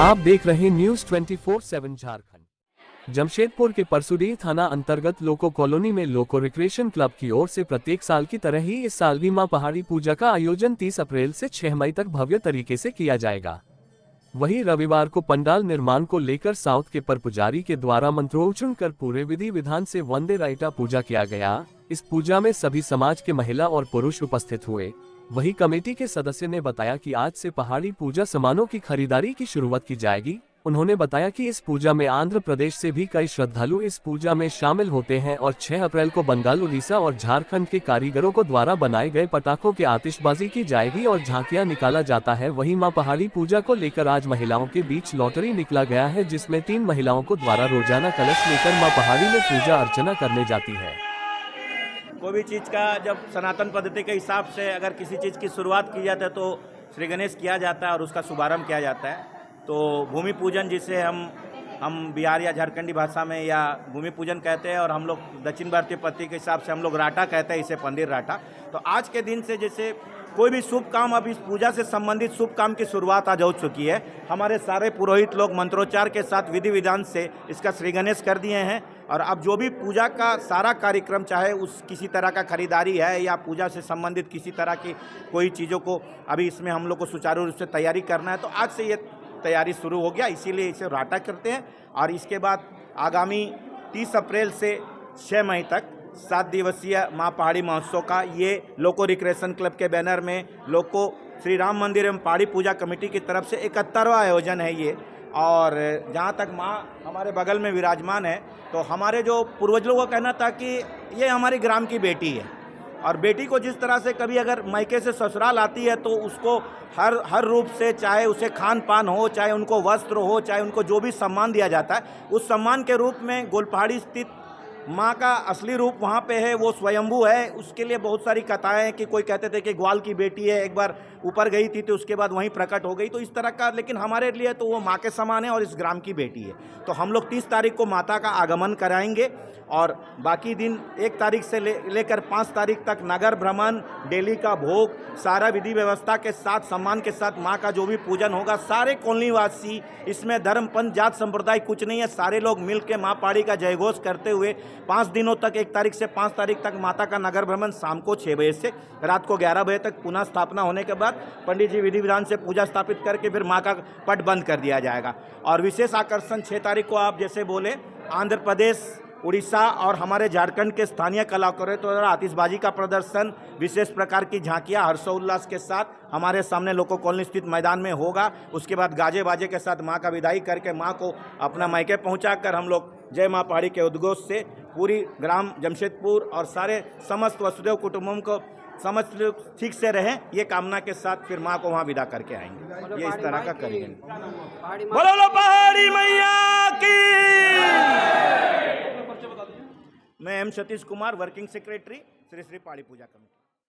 आप देख रहे न्यूज 24/7 झारखंड। जमशेदपुर के परसुडी थाना अंतर्गत लोको कॉलोनी में लोको रिक्रिएशन क्लब की ओर से प्रत्येक साल की तरह ही इस साल भी मां पहाड़ी पूजा का आयोजन 30 अप्रैल से 6 मई तक भव्य तरीके से किया जाएगा। वहीं रविवार को पंडाल निर्माण को लेकर साउथ के पर पुजारी के द्वारा मंत्रोच्चारण कर पूरे विधि विधान से वंदे राइटा पूजा किया गया। इस पूजा में सभी समाज के महिला और पुरुष उपस्थित हुए। वही कमेटी के सदस्य ने बताया कि आज से पहाड़ी पूजा सामानों की खरीदारी की शुरुआत की जाएगी। उन्होंने बताया कि इस पूजा में आंध्र प्रदेश से भी कई श्रद्धालु इस पूजा में शामिल होते हैं और 6 अप्रैल को बंगाल, उड़ीसा और झारखंड के कारीगरों को द्वारा बनाए गए पटाखों की आतिशबाजी की जाएगी और झांकियां निकाला जाता है। वहीं मां पहाड़ी पूजा को लेकर आज महिलाओं के बीच लॉटरी निकला गया है, जिसमें 3 महिलाओं को द्वारा रोजाना कलश लेकर मां पहाड़ी में पूजा अर्चना करने जाती है। कोई भी चीज़ का जब सनातन पद्धति के हिसाब से अगर किसी चीज़ की शुरुआत की जाती है तो श्री गणेश किया जाता है और उसका शुभारंभ किया जाता है। तो भूमि पूजन जिसे हम बिहार या झारखंडी भाषा में या भूमि पूजन कहते हैं और हम लोग दक्षिण भारतीय पद्धति के हिसाब से हम लोग राटा कहते हैं, इसे पंदिर राटा। तो आज के दिन से जैसे कोई भी शुभ काम, अब इस पूजा से संबंधित शुभ काम की शुरुआत आज हो चुकी है। हमारे सारे पुरोहित लोग मंत्रोच्चार के साथ विधि विधान से इसका श्री गणेश कर दिए हैं और अब जो भी पूजा का सारा कार्यक्रम, चाहे उस किसी तरह का खरीदारी है या पूजा से संबंधित किसी तरह की कोई चीज़ों को अभी इसमें हम लोग को सुचारू रूप से तैयारी करना है। तो आज से ये तैयारी शुरू हो गया, इसीलिए इसे राटा करते हैं। और इसके बाद आगामी 30 अप्रैल से 6 मई तक 7 दिवसीय मां पहाड़ी महोत्सव का ये लोको रिक्रिएशन क्लब के बैनर में लोको श्री राम मंदिर एवं पहाड़ी पूजा कमेटी की तरफ से 71वां आयोजन है ये। और जहाँ तक माँ हमारे बगल में विराजमान है, तो हमारे जो पूर्वज लोगों का कहना था कि ये हमारी ग्राम की बेटी है और बेटी को जिस तरह से कभी अगर मायके से ससुराल आती है तो उसको हर रूप से, चाहे उसे खान पान हो, चाहे उनको वस्त्र हो, चाहे उनको जो भी सम्मान दिया जाता है, उस सम्मान के रूप में गोलपहाड़ी स्थित माँ का असली रूप वहाँ पे है, वो स्वयंभू है। उसके लिए बहुत सारी कथाएं हैं कि कोई कहते थे कि ग्वाल की बेटी है, एक बार ऊपर गई थी तो उसके बाद वहीं प्रकट हो गई, तो इस तरह का। लेकिन हमारे लिए तो वो माँ के समान है और इस ग्राम की बेटी है। तो हम लोग 30 तारीख को माता का आगमन कराएंगे और बाकी दिन 1 तारीख से लेकर 5 तारीख तक नगर भ्रमण, डेली का भोग, सारा विधि व्यवस्था के साथ सम्मान के साथ माँ का जो भी पूजन होगा, सारे कॉलोनीवासी, इसमें धर्म पंथ जात संप्रदाय कुछ नहीं है, सारे लोग मिल के माँ पहाड़ी का जयघोष करते हुए 5 दिनों तक 1 तारीख से 5 तारीख तक माता का नगर भ्रमण शाम को 6 बजे से रात को 11 बजे तक पुनः स्थापना होने के बाद पंडित जी विधि विधान से पूजा स्थापित करके फिर माँ का पट बंद कर दिया जाएगा। और विशेष आकर्षण 6 तारीख को आप जैसे बोले, आंध्र प्रदेश, उड़ीसा और हमारे झारखंड के स्थानीय कलाकारों द्वारा आतिशबाजी का प्रदर्शन, विशेष प्रकार की झांकियां हर्षोल्लास के साथ हमारे सामने लोको कॉलोनी स्थित मैदान में होगा। उसके बाद गाजे बाजे के साथ मां का विदाई करके मां को अपना मायके पहुंचाकर हम लोग जय मां पहाड़ी के उद्घोष से पूरी ग्राम जमशेदपुर और सारे समस्त वसुदेव कुटुंबों को समस्त लोग ठीक से रहें, ये कामना के साथ फिर माँ को वहाँ विदा करके आएंगे। ये इस तरह का करेंगे। बोलो पहाड़ी मैया की। मैं am Satish Kumar, working secretary Shri Shri Pahadi Puja committee.